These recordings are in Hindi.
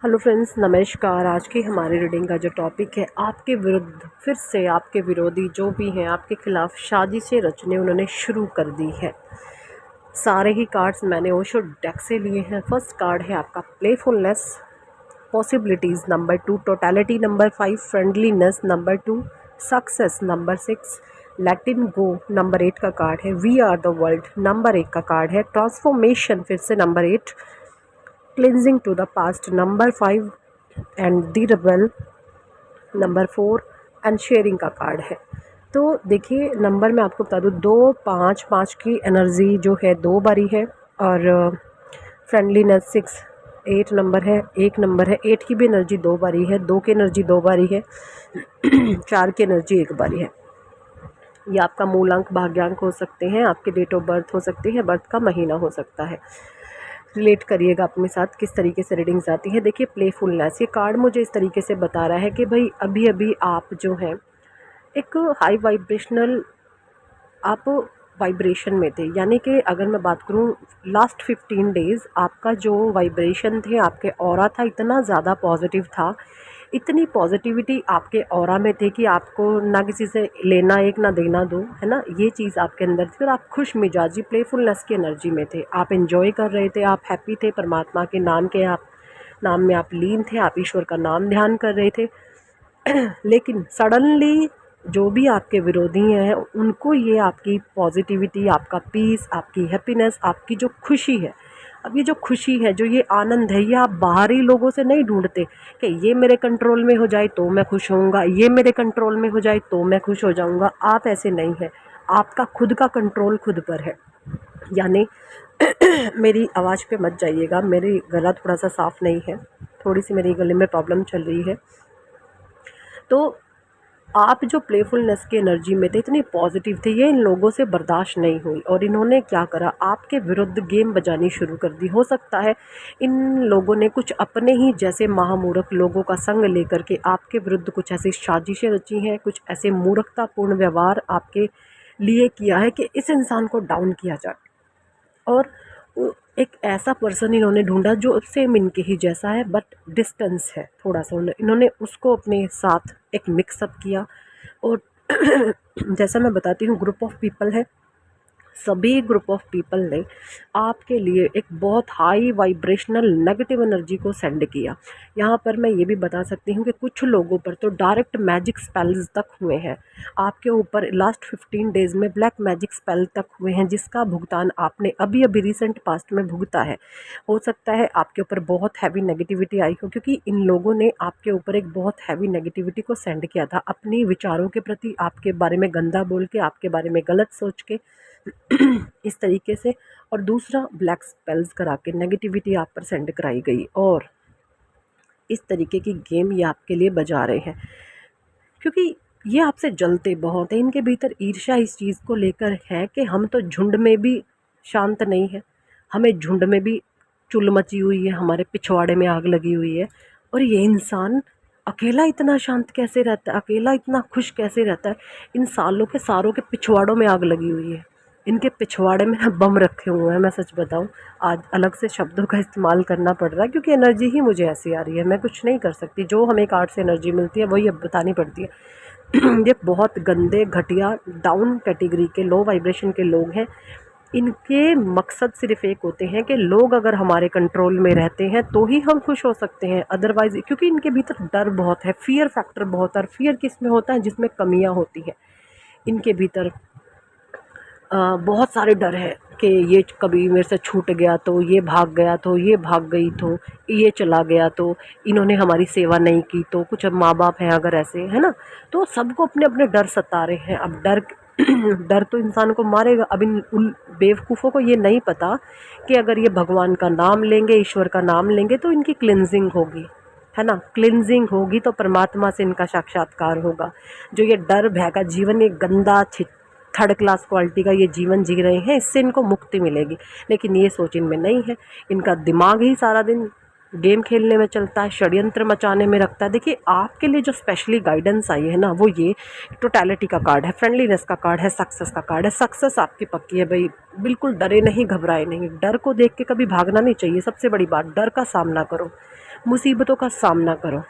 हेलो फ्रेंड्स, नमस्कार। आज की हमारी रीडिंग का जो टॉपिक है, आपके विरुद्ध फिर से आपके विरोधी जो भी हैं आपके खिलाफ साजिशें रचने उन्होंने शुरू कर दी है। सारे ही कार्ड्स मैंने ओशो डेक से लिए हैं। फर्स्ट कार्ड है आपका playfulness, possibilities number 2, totality number 5, friendliness number 2, success number 6, letting go number 8 का कार्ड है, we are the world number 1 का कार्ड है, ट्रांसफॉर्मेशन फिर से number 8, cleansing to the past number 5 and the rebel number 4 and sharing का कार्ड है। तो देखिए, नंबर मैं आपको बता दूँ, 2, 5, 5 की एनर्जी जो है 2 बारी है और फ्रेंडलीनेस 6, 8 नंबर है, 1 नंबर है, 8 की भी एनर्जी 2 बारी है, 2 की एनर्जी 2 बारी है, 4 की एनर्जी 1 बारी है। ये आपका मूलांक भाग्यांक हो सकते हैं, आपके डेट ऑफ बर्थ हो सकती है, बर्थ का महीना हो सकता है। रिलेट करिएगा अपने साथ किस तरीके से रीडिंग्स आती है। देखिए, प्लेफुलनेस, ये कार्ड मुझे इस तरीके से बता रहा है कि भाई अभी अभी आप जो हैं एक हाई वाइब्रेशनल आप वाइब्रेशन में थे। यानी कि अगर मैं बात करूं, लास्ट 15 डेज़ आपका जो वाइब्रेशन थे, आपके ऑरा था, इतना ज़्यादा पॉजिटिव था, इतनी पॉजिटिविटी आपके ऑरा में थे कि आपको ना किसी से लेना एक ना देना दो, है ना, ये चीज़ आपके अंदर थी। और आप खुश मिजाजी प्लेफुलनेस की एनर्जी में थे, आप एंजॉय कर रहे थे, आप हैप्पी थे, परमात्मा के नाम के आप नाम में आप लीन थे, आप ईश्वर का नाम ध्यान कर रहे थे। लेकिन सडनली जो भी आपके विरोधी हैं उनको ये आपकी पॉजिटिविटी, आपका पीस, आपकी हैप्पीनेस, आपकी जो खुशी है, अब ये जो खुशी है, जो ये आनंद है, ये आप बाहरी लोगों से नहीं ढूंढते कि ये मेरे कंट्रोल में हो जाए तो मैं खुश होऊंगा, ये मेरे कंट्रोल में हो जाए तो मैं खुश हो जाऊंगा। आप ऐसे नहीं हैं, आपका खुद का कंट्रोल खुद पर है। यानी मेरी आवाज़ पे मत जाइएगा, मेरी गला थोड़ा सा साफ़ नहीं है, थोड़ी सी मेरी गले में प्रॉब्लम चल रही है। तो आप जो प्लेफुलनेस की एनर्जी में थे, इतनी पॉजिटिव थे, ये इन लोगों से बर्दाश्त नहीं हुई और इन्होंने क्या करा, आपके विरुद्ध गेम बजानी शुरू कर दी। हो सकता है इन लोगों ने कुछ अपने ही जैसे महामूर्ख लोगों का संग लेकर के आपके विरुद्ध कुछ ऐसी साजिशें रची हैं, कुछ ऐसे मूर्खतापूर्ण व्यवहार आपके लिए किया है कि इस इंसान को डाउन किया जाए। और एक ऐसा पर्सन इन्होंने ढूंढा जो सेम इनके ही जैसा है, बट डिस्टेंस है थोड़ा सा, इन्होंने उसको अपने साथ एक मिक्सअप किया। और जैसा मैं बताती हूँ, ग्रुप ऑफ पीपल है, सभी ग्रुप ऑफ पीपल ने आपके लिए एक बहुत हाई वाइब्रेशनल नेगेटिव एनर्जी को सेंड किया। यहाँ पर मैं ये भी बता सकती हूँ कि कुछ लोगों पर तो डायरेक्ट मैजिक स्पेल्स तक हुए हैं आपके ऊपर। लास्ट 15 डेज़ में ब्लैक मैजिक स्पेल तक हुए हैं, जिसका भुगतान आपने अभी अभी रिसेंट पास्ट में भुगता है। हो सकता है आपके ऊपर बहुत हैवी नेगेटिविटी आई हो, क्योंकि इन लोगों ने आपके ऊपर एक बहुत हैवी नेगेटिविटी को सेंड किया था, अपने विचारों के प्रति आपके बारे में गंदा बोल के, आपके बारे में गलत सोच के, इस तरीके से। और दूसरा, ब्लैक स्पेल्स करा के नेगेटिविटी आप पर सेंड कराई गई और इस तरीके की गेम ये आपके लिए बजा रहे हैं, क्योंकि ये आपसे जलते बहुत हैं। इनके भीतर ईर्ष्या इस चीज़ को लेकर है कि हम तो झुंड में भी शांत नहीं है, हमें झुंड में भी चुल मची हुई है, हमारे पिछवाड़े में आग लगी हुई है, और ये इंसान अकेला इतना शांत कैसे रहता है, अकेला इतना खुश कैसे रहता है। इन सालों के सारों के पिछवाड़ों में आग लगी हुई है, इनके पिछवाड़े में बम रखे हुए हैं। मैं सच बताऊं, आज अलग से शब्दों का इस्तेमाल करना पड़ रहा है, क्योंकि एनर्जी ही मुझे ऐसी आ रही है, मैं कुछ नहीं कर सकती। जो हमें कार्ड से एनर्जी मिलती है वही अब बतानी पड़ती है। ये बहुत गंदे, घटिया, डाउन कैटेगरी के, लो वाइब्रेशन के लोग हैं। इनके मकसद सिर्फ एक होते हैं कि लोग अगर हमारे कंट्रोल में रहते हैं तो ही हम खुश हो सकते हैं, अदरवाइज, क्योंकि इनके भीतर डर बहुत है, फियर फैक्टर बहुत है। और फियर किस में होता है? जिसमें कमियां होती हैं। इनके भीतर बहुत सारे डर है कि ये कभी मेरे से छूट गया तो, ये भाग गया तो, ये भाग गई तो, ये चला गया तो, इन्होंने हमारी सेवा नहीं की तो, कुछ अब माँ बाप हैं अगर ऐसे, है ना, तो सबको अपने अपने डर सता रहे हैं। अब डर डर तो इंसान को मारेगा। अब इन उन बेवकूफ़ों को ये नहीं पता कि अगर ये भगवान का नाम लेंगे, ईश्वर का नाम लेंगे, तो इनकी क्लिनजिंग होगी, है ना, क्लिनजिंग होगी तो परमात्मा से इनका साक्षात्कार होगा। जो ये डर भय का जीवन, ये गंदा थर्ड क्लास क्वालिटी का ये जीवन जी रहे हैं, इससे इनको मुक्ति मिलेगी, लेकिन ये सोच इनमें नहीं है। इनका दिमाग ही सारा दिन गेम खेलने में चलता है, षड्यंत्र मचाने में रखता है। देखिए आपके लिए जो स्पेशली गाइडेंस आई है ना, वो ये टोटलिटी का कार्ड है, फ्रेंडलीनेस का कार्ड है, सक्सेस का कार्ड है। सक्सेस आपकी पक्की है भाई, बिल्कुल डरे नहीं, घबराए नहीं। डर को देख के कभी भागना नहीं चाहिए। सबसे बड़ी बात, डर का सामना करो, मुसीबतों का सामना करो।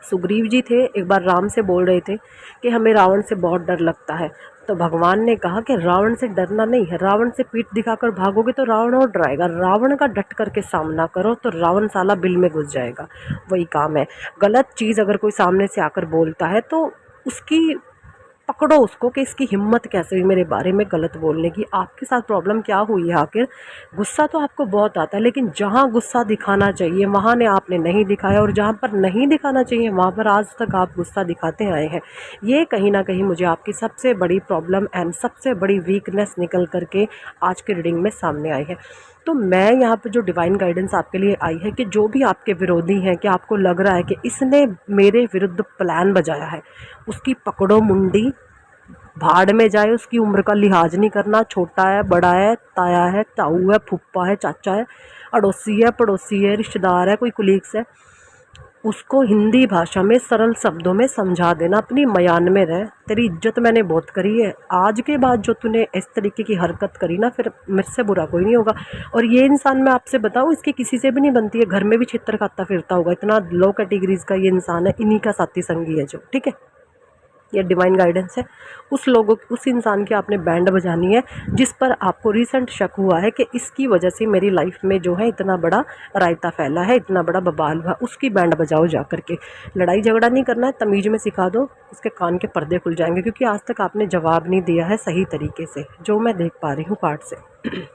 सुग्रीव जी थे, एक बार राम से बोल रहे थे कि हमें रावण से बहुत डर लगता है। तो भगवान ने कहा कि रावण से डरना नहीं है, रावण से पीठ दिखाकर भागोगे तो रावण और डराएगा। रावण का डट करके सामना करो तो रावण साला बिल में घुस जाएगा। वही काम है। गलत चीज़ अगर कोई सामने से आकर बोलता है तो उसकी पकड़ो उसको कि इसकी हिम्मत कैसे हुई मेरे बारे में गलत बोलने की। आपके साथ प्रॉब्लम क्या हुई है आखिर? गुस्सा तो आपको बहुत आता है, लेकिन जहाँ गुस्सा दिखाना चाहिए वहाँ ने आपने नहीं दिखाया, और जहाँ पर नहीं दिखाना चाहिए वहाँ पर आज तक आप गुस्सा दिखाते आए हैं। ये कहीं ना कहीं मुझे आपकी सबसे बड़ी प्रॉब्लम एंड सबसे बड़ी वीकनेस निकल करके आज के रीडिंग में सामने आई है। तो मैं यहाँ पे जो डिवाइन गाइडेंस आपके लिए आई है कि जो भी आपके विरोधी हैं, कि आपको लग रहा है कि इसने मेरे विरुद्ध प्लान बजाया है, उसकी पकड़ो मुंडी, भाड़ में जाए। उसकी उम्र का लिहाज नहीं करना, छोटा है, बड़ा है, ताया है, ताऊ है, फुप्पा है, चाचा है, अड़ोसी है, पड़ोसी है, रिश्तेदार है, कोई कुलीग्स है, उसको हिंदी भाषा में सरल शब्दों में समझा देना। अपनी मयान में रह, तेरी इज्जत मैंने बहुत करी है, आज के बाद जो तूने इस तरीके की हरकत करी ना, फिर मेरे से बुरा कोई नहीं होगा। और ये इंसान मैं आपसे बताऊँ, इसकी किसी से भी नहीं बनती है, घर में भी छितर खाता फिरता होगा, इतना लो कैटेगरीज का ये इंसान है, इन्हीं का साथी संगी है जो, ठीक है। ये डिवाइन गाइडेंस है। उस इंसान की आपने बैंड बजानी है जिस पर आपको रिसेंट शक हुआ है कि इसकी वजह से मेरी लाइफ में जो है इतना बड़ा रायता फैला है, इतना बड़ा बवाल हुआ। उसकी बैंड बजाओ जा करके। लड़ाई झगड़ा नहीं करना है, तमीज़ में सिखा दो, उसके कान के पर्दे खुल जाएंगे, क्योंकि आज तक आपने जवाब नहीं दिया है सही तरीके से, जो मैं देख पा रही हूँ कार्ड से।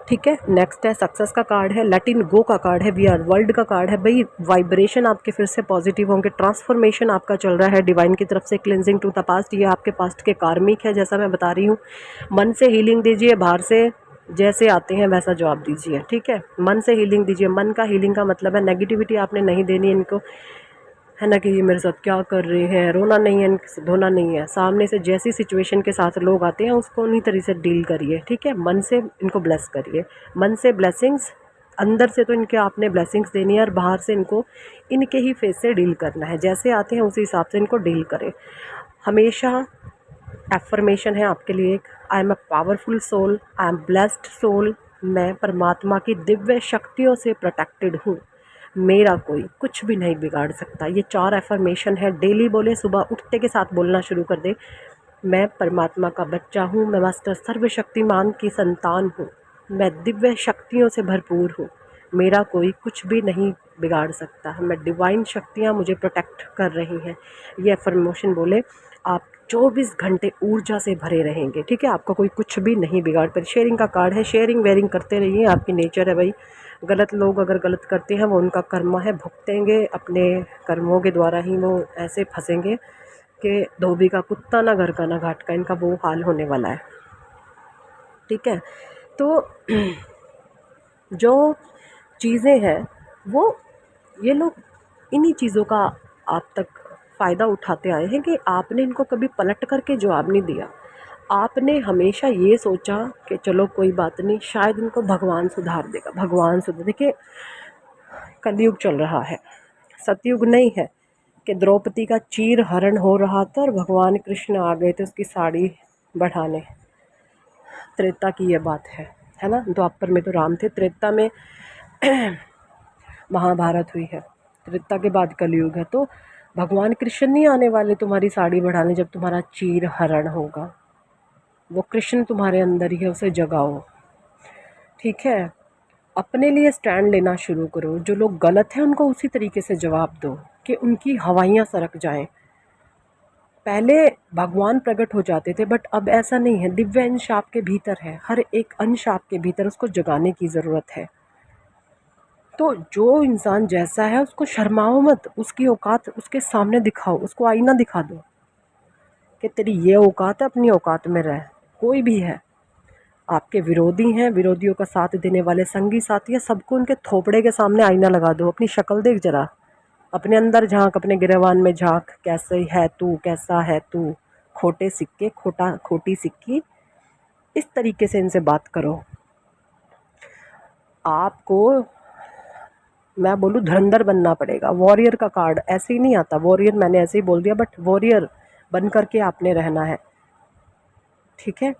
ठीक है, नेक्स्ट है सक्सेस का कार्ड है, लेट इन गो का कार्ड है, वी आर वर्ल्ड का कार्ड है। भाई वाइब्रेशन आपके फिर से पॉजिटिव होंगे, ट्रांसफॉर्मेशन आपका चल रहा है डिवाइन की तरफ से, क्लिनजिंग टू द पास्ट। ये आपके पास्ट के कार्मिक है, जैसा मैं बता रही हूँ। मन से हीलिंग दीजिए, बाहर से जैसे आते हैं वैसा जवाब दीजिए, ठीक है। मन से हीलिंग दीजिए। मन का हीलिंग का मतलब है नेगेटिविटी आपने नहीं देनी इनको, है ना, कि ये मेरे साथ क्या कर रहे हैं। रोना नहीं है, इनसे धोना नहीं है। सामने से जैसी सिचुएशन के साथ लोग आते हैं उसको उन्हीं तरीके से डील करिए, ठीक है। मन से इनको ब्लेस करिए, मन से ब्लेसिंग्स। अंदर से तो इनके आपने ब्लेसिंग्स देनी है, और बाहर से इनको इनके ही फेस से डील करना है। जैसे आते हैं उसी हिसाब से इनको डील करें। हमेशा एफर्मेशन है आपके लिए एक, I am a powerful soul, I am blessed soul. मैं परमात्मा की दिव्य शक्तियों से प्रोटेक्टेड हूँ, मेरा कोई कुछ भी नहीं बिगाड़ सकता। ये 4 एफर्मेशन है, डेली बोले, सुबह उठते के साथ बोलना शुरू कर दे। मैं परमात्मा का बच्चा हूँ, मैं मास्टर सर्वशक्तिमान की संतान हूँ, मैं दिव्य शक्तियों से भरपूर हूँ, मेरा कोई कुछ भी नहीं बिगाड़ सकता है, मैं डिवाइन शक्तियाँ मुझे प्रोटेक्ट कर रही हैं। ये एफर्मेशन बोले, आप 24 घंटे ऊर्जा से भरे रहेंगे, ठीक है। आपका कोई कुछ भी नहीं बिगाड़ पर। शेयरिंग का कार्ड है, शेयरिंग वेयरिंग करते रहिए, आपकी नेचर है भाई। गलत लोग अगर गलत करते हैं वो उनका कर्म है, भुगतेंगे अपने कर्मों के द्वारा ही वो ऐसे फंसेंगे कि धोबी का कुत्ता ना घर का ना घाट का, इनका वो हाल होने वाला है, ठीक है। तो जो चीज़ें हैं वो ये लोग इन्हीं चीज़ों का आप तक फ़ायदा उठाते आए हैं कि आपने इनको कभी पलट करके जवाब नहीं दिया। आपने हमेशा ये सोचा कि चलो कोई बात नहीं, शायद इनको भगवान सुधार देगा, भगवान सुधार। देखिए कलयुग चल रहा है, सतयुग नहीं है कि द्रौपदी का चीर हरण हो रहा था और भगवान कृष्ण आ गए थे उसकी साड़ी बढ़ाने। त्रेता की ये बात है ना। द्वापर में तो राम थे, त्रेता में महाभारत हुई है, त्रेता के बाद कलयुग है। तो भगवान कृष्ण नहीं आने वाले तुम्हारी साड़ी बढ़ाने जब तुम्हारा चीर हरण होगा। वो कृष्ण तुम्हारे अंदर ही है, उसे जगाओ, ठीक है। अपने लिए स्टैंड लेना शुरू करो। जो लोग गलत हैं उनको उसी तरीके से जवाब दो कि उनकी हवाइयाँ सरक जाएं। पहले भगवान प्रकट हो जाते थे, बट अब ऐसा नहीं है। दिव्य अंश आपके भीतर है, हर एक अंश आपके भीतर, उसको जगाने की ज़रूरत है। तो जो इंसान जैसा है उसको शर्माओ मत, उसकी औकात उसके सामने दिखाओ, उसको आईना दिखा दो कि तेरी ये औकात है, अपनी औकात में रह। कोई भी है, आपके विरोधी हैं, विरोधियों का साथ देने वाले संगी साथी है, सबको उनके थोपड़े के सामने आईना लगा दो। अपनी शक्ल देख जरा, अपने अंदर झांक, अपने गिरेबान में झांक, कैसे है तू, कैसा है तू, खोटे सिक्के, खोटी सिक्की। इस तरीके से इनसे बात करो। आपको मैं बोलूँ धुरंधर बनना पड़ेगा। वॉरियर का कार्ड ऐसे ही नहीं आता, वॉरियर मैंने ऐसे ही बोल दिया, बट वॉरियर बन करके आपने रहना है, ठीक है।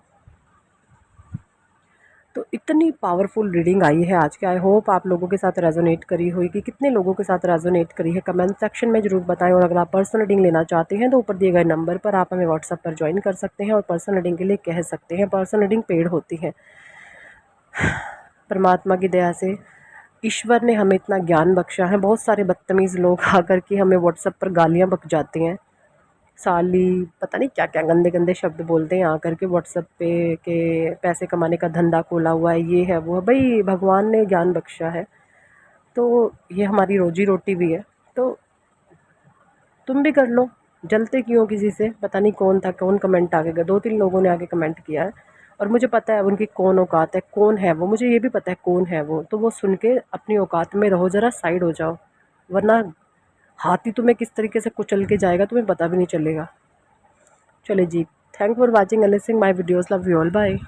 तो इतनी पावरफुल रीडिंग आई है आज के। आई होप आप लोगों के साथ रेजोनेट करी होगी। कितने लोगों के साथ रेजोनेट करी है कमेंट सेक्शन में ज़रूर बताएं। और अगर आप पर्सनल रीडिंग लेना चाहते हैं तो ऊपर दिए गए नंबर पर आप हमें व्हाट्सएप पर ज्वाइन कर सकते हैं और पर्सनल रीडिंग के लिए कह सकते हैं। पर्सनल रीडिंग पेड होती है। परमात्मा की दया से ईश्वर ने हमें इतना ज्ञान बख्शा है। बहुत सारे बदतमीज़ लोग आकर के हमें व्हाट्सएप पर गालियाँ बक जाते हैं, साली, पता नहीं क्या क्या गंदे गंदे शब्द बोलते हैं आकर के व्हाट्सएप पे कि पैसे कमाने का धंधा खोला हुआ है, ये है वो है। भाई भगवान ने ज्ञान बख्शा है तो ये हमारी रोजी रोटी भी है, तो तुम भी कर लो। जलते क्यों किसी से? पता नहीं कौन था, कौन कमेंट आगे गया, 2-3 लोगों ने आगे कमेंट किया है और मुझे पता है उनकी कौन औकात है, कौन है वो, मुझे ये भी पता है कौन है वो। तो वो सुन के अपनी औकात में रहो, ज़रा साइड हो जाओ, वरना हाथी तुम्हें किस तरीके से कुचल के जाएगा तुम्हें पता भी नहीं चलेगा। चले जी, thank for watching and listening my videos, love you all, bye.